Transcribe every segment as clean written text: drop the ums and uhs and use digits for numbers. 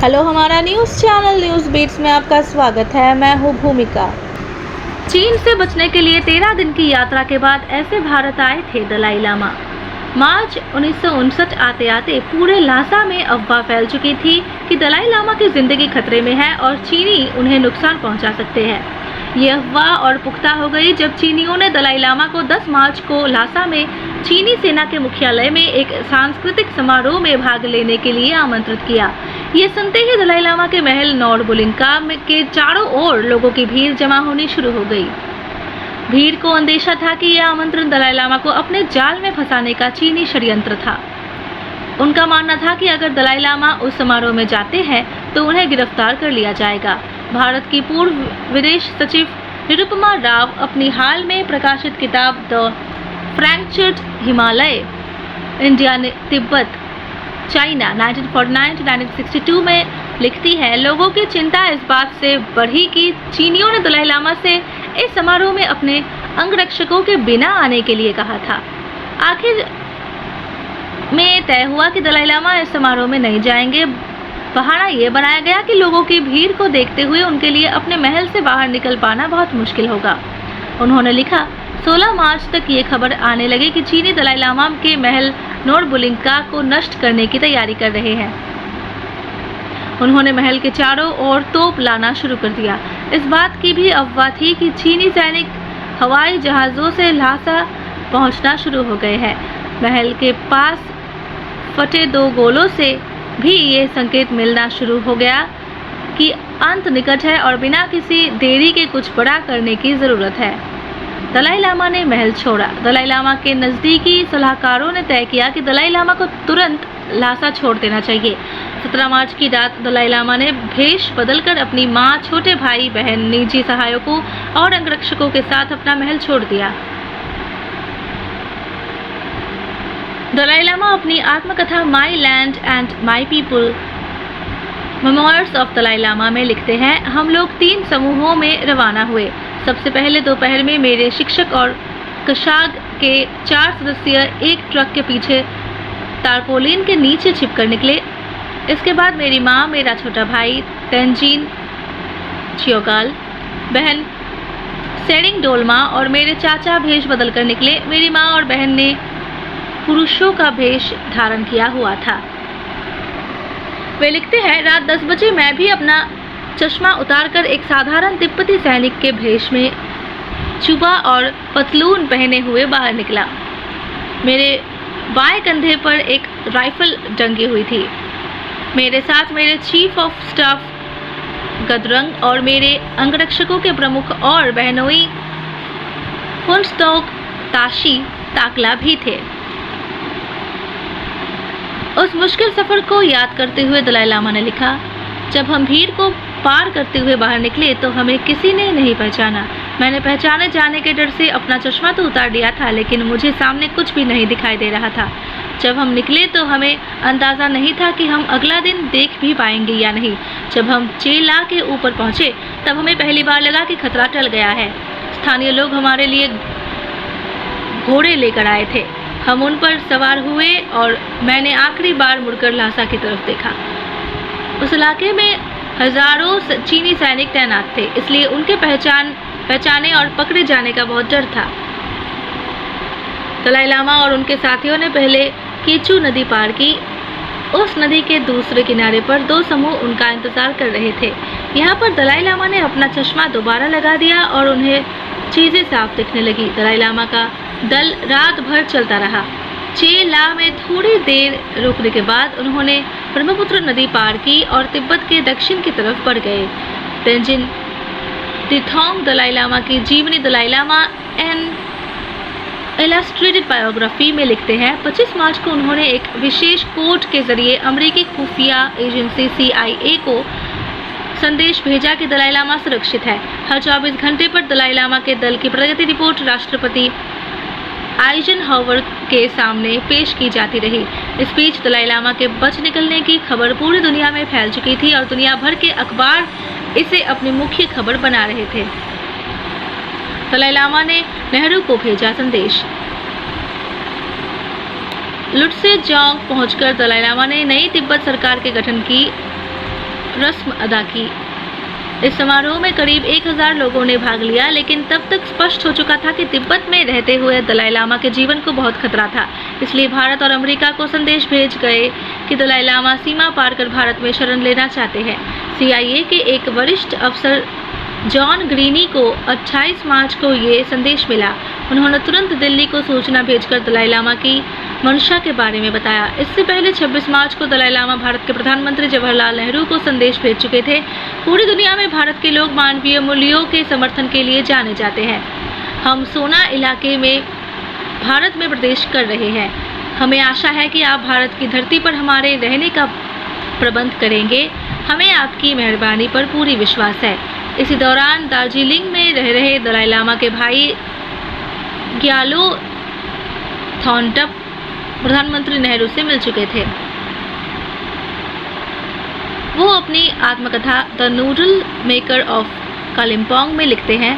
Hello, हमारा news channel news beats में आपका स्वागत है। मैं हूँ भूमिका। चीन से बचने के लिए 13 दिन की यात्रा के बाद ऐसे भारत आए थे दलाई लामा। मार्च 1959 आते आते पूरे ल्हासा में अफवाह फैल चुकी थी कि दलाई लामा की जिंदगी खतरे में है और चीनी उन्हें नुकसान पहुंचा सकते हैं। ये अफवाह और पुख्ता हो गई जब चीनियों ने दलाई लामा को 10 मार्च को ल्हासा में चीनी सेना के मुख्यालय में एक सांस्कृतिक समारोह में भाग लेने के लिए आमंत्रित किया। ये सुनते ही दलाई लामा के महल नोर्बुलिंका के चारों ओर लोगों की भीड़ जमा होनी शुरू हो गई। भीड़ को अंदेशा था कि यह आमंत्रण दलाई लामा को अपने जाल में फंसाने का चीनी षड्यंत्र था। उनका मानना था कि अगर दलाई लामा उस समारोह में जाते हैं तो उन्हें गिरफ्तार कर लिया जाएगा। भारत की पूर्व विदेश सचिव निरुपमा राव अपनी हाल में प्रकाशित किताब the fractured Himalaya India Tibet China 1949-1962 में लिखती है, लोगों की चिंता इस बात से बढ़ी कि चीनियों ने दलाई लामा से इस समारोह में अपने अंगरक्षकों के बिना आने के लिए कहा था। आखिर में तय हुआ कि दलाई लामा इस समारोह में नहीं जाएंगे। बहाना ये बनाया गया कि लोगों की भीड़ को देखते हुए उनके लिए अपने महल से बाहर निकल पाना बहुत मुश्किल होगा। उन्होंने लिखा, 16 मार्च तक ये खबर आने लगी कि चीनी दलाई लामा के महल नोर्बुलिंका को नष्ट करने की तैयारी कर रहे हैं। उन्होंने महल के चारों ओर तोप लाना शुरू कर दिया। इस बात की भी अफवाह थी कि चीनी सैनिक हवाई जहाज़ों से ल्हासा पहुंचना शुरू हो गए हैं। महल के पास फटे 2 गोलों से भी ये संकेत मिलना शुरू हो गया कि अंत निकट है और बिना किसी देरी के कुछ बड़ा करने की ज़रूरत है। दलाई लामा ने महल छोड़ा। दलाई लामा के नज़दीकी सलाहकारों ने तय किया कि दलाई लामा को तुरंत ल्हासा छोड़ देना चाहिए। 17 मार्च की रात दलाई लामा ने भेष बदलकर अपनी मां, छोटे भाई बहन, निजी सहायकों और अंगरक्षकों के साथ अपना महल छोड़ दिया। दलाई लामा अपनी आत्मकथा my land and my people memoirs of Dalai Lama में लिखते हैं, हम लोग 3 समूहों में रवाना हुए। सबसे पहले दोपहर में मेरे शिक्षक और कशाग के 4 सदस्य एक ट्रक के पीछे तारपोलिन के नीचे छिपकर निकले। इसके बाद मेरी माँ, मेरा छोटा भाई तेंजिन चियोगाल, बहन सेरिंग डोलमा और मेरे चाचा भेष बदल कर निकले। मेरी माँ और बहन ने पुरुषों का भेष धारण किया हुआ था। वे लिखते हैं, रात 10 बजे मैं भी अपना चश्मा उतारकर एक साधारण तिब्बती सैनिक के भेष में चुबा और पतलून पहने हुए बाहर निकला। मेरे बाएं कंधे पर एक राइफल टंगी हुई थी। मेरे साथ मेरे चीफ ऑफ स्टाफ गदरंग और मेरे अंगरक्षकों के प्रमुख और बहनोई फुनस्टोक ताशी ताकला भी थे। उस मुश्किल सफर को याद करते हुए दलाई लामा ने लिखा, जब हम भीड़ को पार करते हुए बाहर निकले तो हमें किसी ने नहीं पहचाना। मैंने पहचाने जाने के डर से अपना चश्मा तो उतार लिया था, लेकिन मुझे सामने कुछ भी नहीं दिखाई दे रहा था। जब हम निकले तो हमें अंदाज़ा नहीं था कि हम अगला दिन देख भी पाएंगे या नहीं। जब हम चेला के ऊपर पहुंचे तब हमें पहली बार लगा कि खतरा टल गया है। स्थानीय लोग हमारे लिए घोड़े लेकर आए थे। हम उन पर सवार हुए और मैंने आखिरी बार मुड़कर ल्हासा की तरफ देखा। उस इलाके में हजारों चीनी सैनिक तैनात थे, इसलिए उनके पहचाने और पकड़े जाने का बहुत डर था। दलाई लामा और उनके साथियों ने पहले कीचू नदी पार की। उस नदी के दूसरे किनारे पर 2 समूह उनका इंतजार कर रहे थे। यहाँ पर दलाई लामा ने अपना चश्मा दोबारा लगा दिया और उन्हें चीज़ें साफ दिखने लगी। दलाई लामा का दल रात भर चलता रहा। चेला में थोड़ी देर रुकने के बाद उन्होंने ब्रह्मपुत्र नदी पार की और तिब्बत के दक्षिण की तरफ बढ़ गए। तेंजिन तिथोंग दलाई लामा की जीवनी Dalai Lama an illustrated biography में लिखते हैं, 25 मार्च को उन्होंने एक विशेष कोड के जरिए अमेरिकी खुफिया एजेंसी CIA को संदेश भेजा कि दलाई लामा सुरक्षित है। हर 24 घंटे पर दलाई लामा के दल की प्रगति रिपोर्ट राष्ट्रपति आइजनहावर के सामने पेश की जाती रही। इस बीच दलाई लामा के बच निकलने की खबर पूरी दुनिया में फैल चुकी थी और दुनिया भर के अखबार इसे अपनी मुख्य खबर बना रहे थे। दलाई लामा ने नेहरू को भेजा संदेश। लुटसे जोंग पहुंचकर दलाई लामा ने नई तिब्बत सरकार के गठन की रस्म अदा की। इस समारोह में करीब 1000 लोगों ने भाग लिया, लेकिन तब तक स्पष्ट हो चुका था कि तिब्बत में रहते हुए दलाई लामा के जीवन को बहुत खतरा था। इसलिए भारत और अमेरिका को संदेश भेज गए कि दलाई लामा सीमा पार कर भारत में शरण लेना चाहते हैं। CIA के एक वरिष्ठ अफसर जॉन ग्रीनी को 28 मार्च को ये संदेश मिला। उन्होंने तुरंत दिल्ली को सूचना भेजकर दलाई लामा की मंशा के बारे में बताया। इससे पहले 26 मार्च को दलाई लामा भारत के प्रधानमंत्री जवाहरलाल नेहरू को संदेश भेज चुके थे। पूरी दुनिया में भारत के लोग मानवीय मूल्यों के समर्थन के लिए जाने जाते हैं। हम सोना इलाके में भारत में प्रवेश कर रहे हैं। हमें आशा है कि आप भारत की धरती पर हमारे रहने का प्रबंध करेंगे। हमें आपकी मेहरबानी पर पूरी विश्वास है। इसी दौरान दार्जिलिंग में रह रहे दलाई लामा के भाई ग्यालो थॉन्टप प्रधानमंत्री नेहरू से मिल चुके थे। वो अपनी आत्मकथा the noodle maker of Kalimpong में लिखते हैं,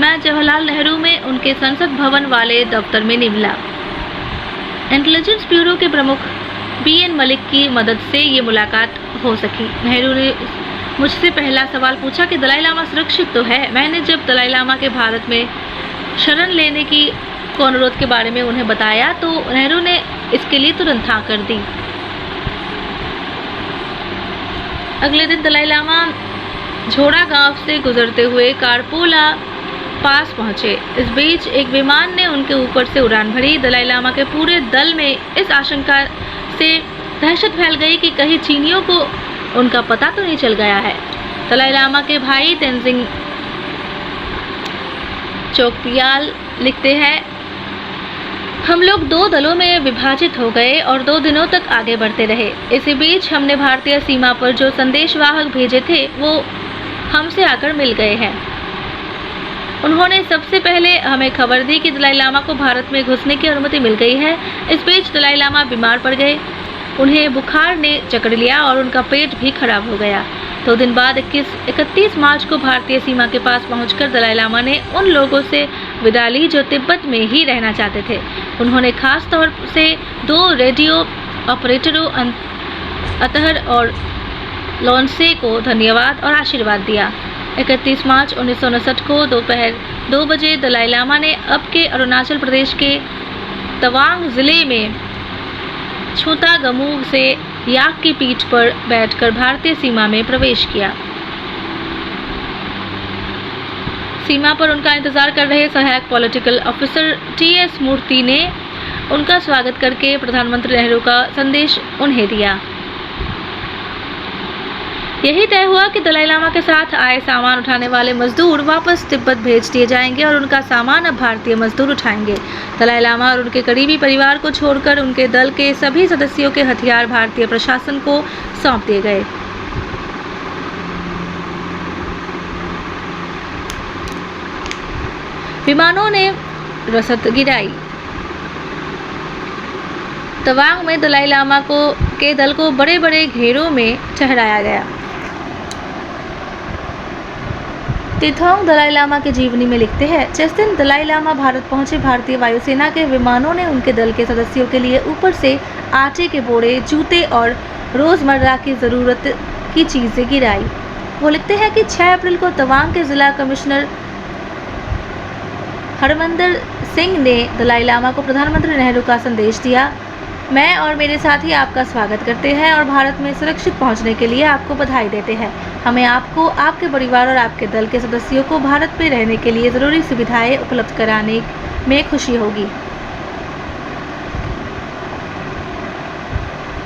मैं जवाहरलाल नेहरू में उनके संसद भवन वाले दफ्तर में निकला। इंटेलिजेंस ब्यूरो के प्रमुख BN मलिक की मदद से ये मुलाकात हो सकी। नेहरू ने मुझसे पहला सवाल पूछा कि दलाई लामा सुरक्षित तो है। मैंने जब दलाई लामा के भारत में शरण लेने की अनुरोध के बारे में उन्हें बताया तो नेहरू ने इसके लिए तुरंत हाँ कर दी। अगले दिन दलाई लामा झोड़ा गांव से गुजरते हुए कारपोला पास पहुंचे। इस बीच एक विमान ने उनके ऊपर से उड़ान भरी। दलाई लामा के पूरे दल में इस आशंका से दहशत फैल गई कि कहीं चीनियों को उनका पता तो नहीं चल गया है। दलाई लामा के भाई तेंजिंग चोकपियाल लिखते हैं, हम लोग 2 दलों में विभाजित हो गए और 2 दिनों तक आगे बढ़ते रहे। इसी बीच हमने भारतीय सीमा पर जो संदेशवाहक भेजे थे वो हमसे आकर मिल गए हैं। उन्होंने सबसे पहले हमें खबर दी कि दलाई लामा को भारत में घुसने की अनुमति मिल गई है। इस बीच दलाई लामा बीमार पड़ गए। उन्हें बुखार ने जकड़ लिया और उनका पेट भी खराब हो गया। 2 दिन बाद 31 मार्च को भारतीय सीमा के पास पहुंचकर दलाई लामा ने उन लोगों से विदा ली जो तिब्बत में ही रहना चाहते थे। उन्होंने खास तौर से 2 रेडियो ऑपरेटरों अतहर और लॉन्से को धन्यवाद और आशीर्वाद दिया। 31 मार्च 1959 को दोपहर 2 बजे दलाई लामा ने अब के अरुणाचल प्रदेश के तवांग जिले में छूतागमू से याक की पीठ पर बैठकर भारतीय सीमा में प्रवेश किया। सीमा पर उनका इंतजार कर रहे सहायक पॉलिटिकल ऑफिसर TS मूर्ति ने उनका स्वागत करके प्रधानमंत्री नेहरू का संदेश उन्हें दिया। यही तय हुआ कि दलाई लामा के साथ आए सामान उठाने वाले मजदूर वापस तिब्बत भेज दिए जाएंगे और उनका सामान अब भारतीय मजदूर उठाएंगे। दलाई लामा और उनके करीबी परिवार को छोड़कर उनके दल के सभी सदस्यों के हथियार भारतीय प्रशासन को सौंप दिए गए। विमानों ने रसद गिराई। तवांग में दलाई लामा के दल को बड़े बड़े घेरों में ठहराया गया। तिथोंग दलाई लामा के जीवनी में लिखते हैं, जिस दिन दलाई लामा भारत पहुंचे, भारतीय वायुसेना के विमानों ने उनके दल के सदस्यों के लिए ऊपर से आटे के बोरे, जूते और रोज़मर्रा की ज़रूरत की चीज़ें गिराई। वो लिखते हैं कि 6 अप्रैल को तवांग के ज़िला कमिश्नर हरमंदर सिंह ने दलाई लामा को प्रधानमंत्री नेहरू का संदेश दिया। मैं और मेरे साथी आपका स्वागत करते हैं और भारत में सुरक्षित पहुंचने के लिए आपको बधाई देते हैं। हमें आपको, आपके परिवार और आपके दल के सदस्यों को भारत में रहने के लिए ज़रूरी सुविधाएं उपलब्ध कराने में खुशी होगी।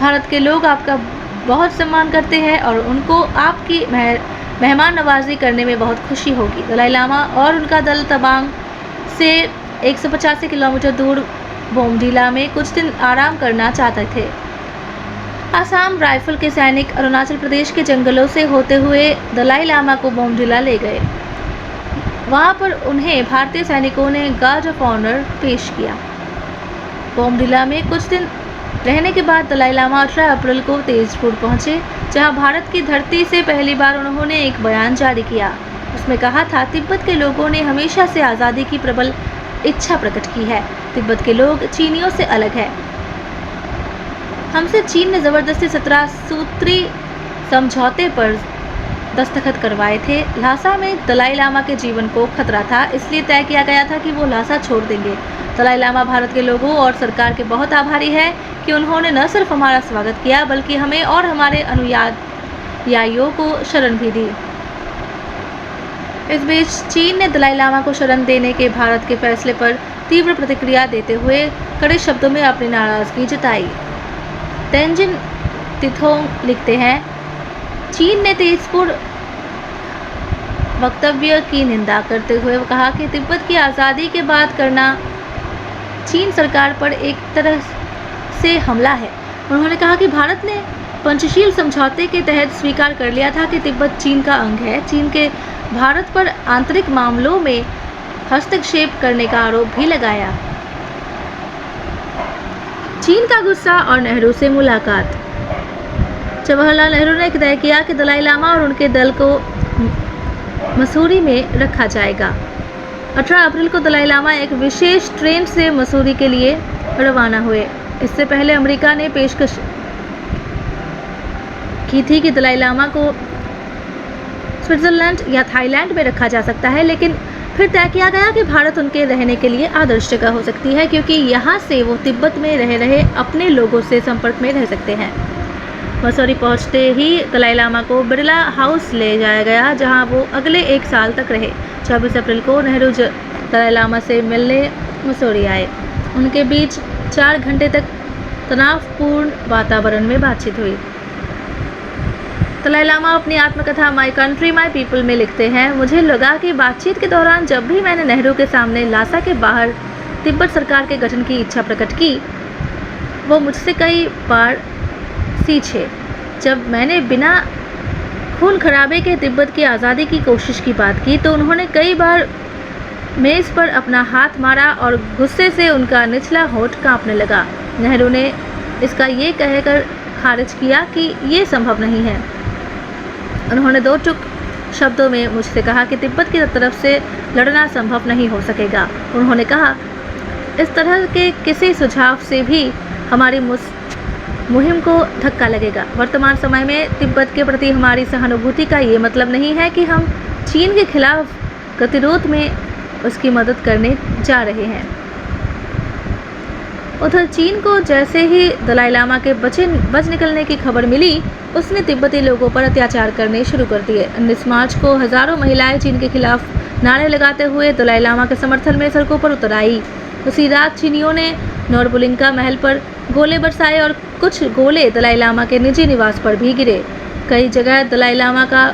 भारत के लोग आपका बहुत सम्मान करते हैं और उनको आपकी मेहमान नवाजी करने में बहुत खुशी होगी। दलाई लामा और उनका दल तवांग से 185 किलोमीटर दूर बोमडीला में कुछ दिन आराम करना चाहते थे। आसाम राइफल के सैनिक अरुणाचल प्रदेश के जंगलों से होते हुए दलाई लामा को बोमडीला ले गए। वहां पर उन्हें भारतीय सैनिकों ने गार्ड ऑफ ऑनर पेश किया। बोमडीला में कुछ दिन रहने के बाद दलाई लामा 18 अप्रैल को तेजपुर पहुंचे, जहां भारत की धरती से पहली बार उन्होंने एक बयान जारी किया। उसमें कहा था, तिब्बत के लोगों ने हमेशा से आज़ादी की प्रबल इच्छा प्रकट की है। तिब्बत के लोग चीनियों से अलग है। हमसे चीन ने ज़बरदस्ती 17 सूत्री समझौते पर दस्तखत करवाए थे। ल्हासा में दलाई लामा के जीवन को खतरा था, इसलिए तय किया गया था कि वो ल्हासा छोड़ देंगे। दलाई लामा भारत के लोगों और सरकार के बहुत आभारी है कि उन्होंने न सिर्फ हमारा स्वागत किया बल्कि हमें और हमारे अनुयायियों को शरण भी दी। इस बीच चीन ने दलाई लामा को शरण देने के भारत के फैसले पर तीव्र प्रतिक्रिया देते हुए कड़े शब्दों में अपनी नाराजगी जताई। तेंजिन तिथोंग लिखते हैं, चीन ने तेजपुर वक्तव्य की निंदा करते हुए कहा कि तिब्बत की आज़ादी के बाद करना चीन सरकार पर एक तरह से हमला है। उन्होंने कहा कि भारत ने पंचशील समझौते के तहत स्वीकार कर लिया था कि तिब्बत चीन का अंग है। चीन के भारत पर आंतरिक मामलों में हस्तक्षेप करने का आरोप भी लगाया। चीन का गुस्सा और नेहरू से मुलाकात। जवाहरलाल नेहरू ने तय किया कि दलाई लामा और उनके दल को मसूरी में रखा जाएगा। 18 अप्रैल को दलाई लामा एक विशेष ट्रेन से मसूरी के लिए रवाना हुए। इससे पहले अमेरिका ने पेशकश की थी कि दलाई लामा को स्विट्जरलैंड या थाईलैंड में रखा जा सकता है, लेकिन फिर तय किया गया कि भारत उनके रहने के लिए आदर्श जगह हो सकती है, क्योंकि यहाँ से वो तिब्बत में रह रहे अपने लोगों से संपर्क में रह सकते हैं। मसूरी पहुँचते ही दलाई लामा को बिरला हाउस ले जाया गया, जहाँ वो अगले 1 साल तक रहे। 24 अप्रैल को नेहरू दलाई लामा से मिलने मसूरी आए। उनके बीच 4 घंटे तक तनावपूर्ण वातावरण में बातचीत हुई। दलाई लामा अपनी आत्मकथा माई कंट्री माई पीपल में लिखते हैं, मुझे लगा कि बातचीत के दौरान जब भी मैंने नेहरू के सामने ल्हासा के बाहर तिब्बत सरकार के गठन की इच्छा प्रकट की, वो मुझसे कई बार सींचे। जब मैंने बिना खून खराबे के तिब्बत की आज़ादी की कोशिश की बात की तो उन्होंने कई बार मेज़ पर अपना हाथ मारा और गुस्से से उनका निचला होंठ कांपने लगा। नेहरू ने इसका ये कहकर खारिज किया कि ये संभव नहीं है। उन्होंने 2 टुक शब्दों में मुझसे कहा कि तिब्बत की तरफ से लड़ना संभव नहीं हो सकेगा। उन्होंने कहा, इस तरह के किसी सुझाव से भी हमारी मुहिम को धक्का लगेगा। वर्तमान समय में तिब्बत के प्रति हमारी सहानुभूति का ये मतलब नहीं है कि हम चीन के खिलाफ गतिरोध में उसकी मदद करने जा रहे हैं। उधर चीन को जैसे ही दलाई लामा के बच निकलने की खबर मिली, उसने तिब्बती लोगों पर अत्याचार करने शुरू कर दिए। 19 मार्च को हजारों महिलाएं चीन के खिलाफ नारे लगाते हुए दलाई लामा के समर्थन में सड़कों पर उतर आई। उसी रात चीनियों ने नोरबुलिंका महल पर गोले बरसाए और कुछ गोले दलाई लामा के निजी निवास पर भी गिरे। कई जगह दलाई लामा का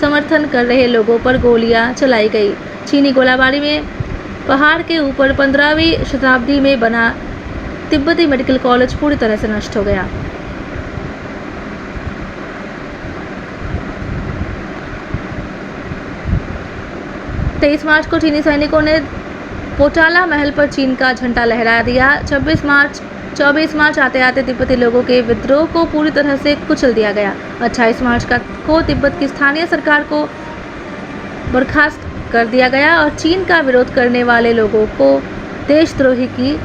समर्थन कर रहे लोगों पर गोलियां चलाई गई। चीनी गोलाबारी में पहाड़ के ऊपर 15वीं शताब्दी में बना तिब्बती मेडिकल कॉलेज पूरी तरह से नष्ट हो गया। तेईस मार्च को चीनी सैनिकों ने पोटाला महल पर चीन का झंडा लहरा दिया। 24 मार्च आते आते तिब्बती लोगों के विद्रोह को पूरी तरह से कुचल दिया गया। 28 मार्च को तिब्बत की स्थानीय सरकार को बर्खास्त कर दिया गया और चीन का विरोध करने वाले लोगों को देशद्रोही की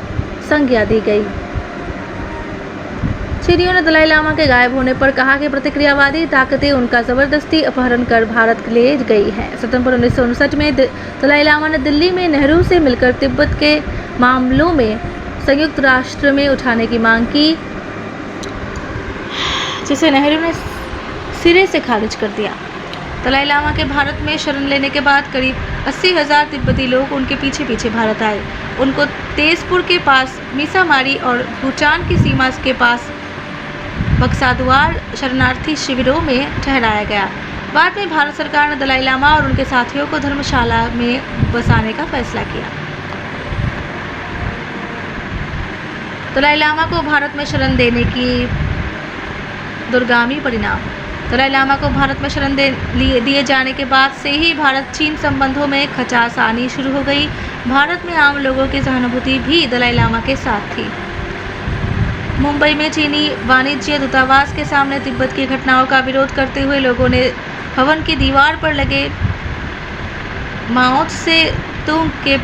संज्ञा दी गई। चीनियों ने दलाई लामा के गायब होने पर कहा कि प्रतिक्रियावादी ताकतें उनका जबरदस्ती अपहरण कर भारत ले गई हैं। सितंबर 1959 में दलाई लामा ने दिल्ली में नेहरू से मिलकर तिब्बत के मामलों में संयुक्त राष्ट्र में उठाने की मांग की, जिसे नेहरू ने सिरे से खारिज कर दिया। दलाई लामा के भारत में शरण लेने के बाद करीब 80,000 तिब्बती लोग उनके पीछे पीछे भारत आए। उनको तेजपुर के पास मीसामारी और भूटान की सीमा के पास बक्साद्वार शरणार्थी शिविरों में ठहराया गया। बाद में भारत सरकार ने दलाई लामा और उनके साथियों को धर्मशाला में बसाने का फैसला किया। दलाई लामा को भारत में शरण देने की दूरगामी परिणाम। दलाई लामा को भारत में शरण दिए जाने के बाद से ही भारत चीन संबंधों में खचास आनी शुरू हो गई। भारत में आम लोगों की सहानुभूति भी दलाई लामा के साथ थी। मुंबई में चीनी वाणिज्य दूतावास के सामने तिब्बत की घटनाओं का विरोध करते हुए लोगों ने भवन की दीवार पर लगे माओ से तुंग के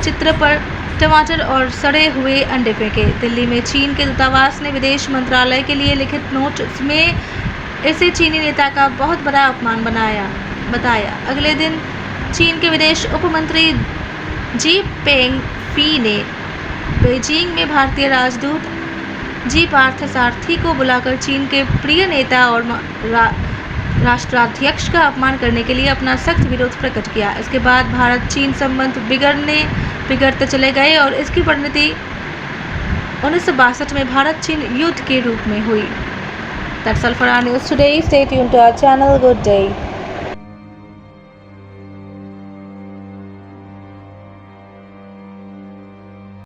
चित्र पर टमाटर और सड़े हुए अंडे फेंके। दिल्ली में चीन के दूतावास ने विदेश मंत्रालय के लिए लिखित नोट में इसे चीनी नेता का बहुत बड़ा अपमान बताया। अगले दिन चीन के विदेश उप मंत्री जी पेंगफी ने बीजिंग में भारतीय राजदूत जी पार्थ सारथी को बुलाकर चीन के प्रिय नेता और राष्ट्राध्यक्ष का अपमान करने के लिए अपना सख्त विरोध प्रकट किया। इसके बाद भारत चीन संबंध बिगड़ते चले गए और इसकी परिणति 1962 में भारत चीन युद्ध के रूप में हुई। That's all for our news today. Stay tuned to our channel. Good day.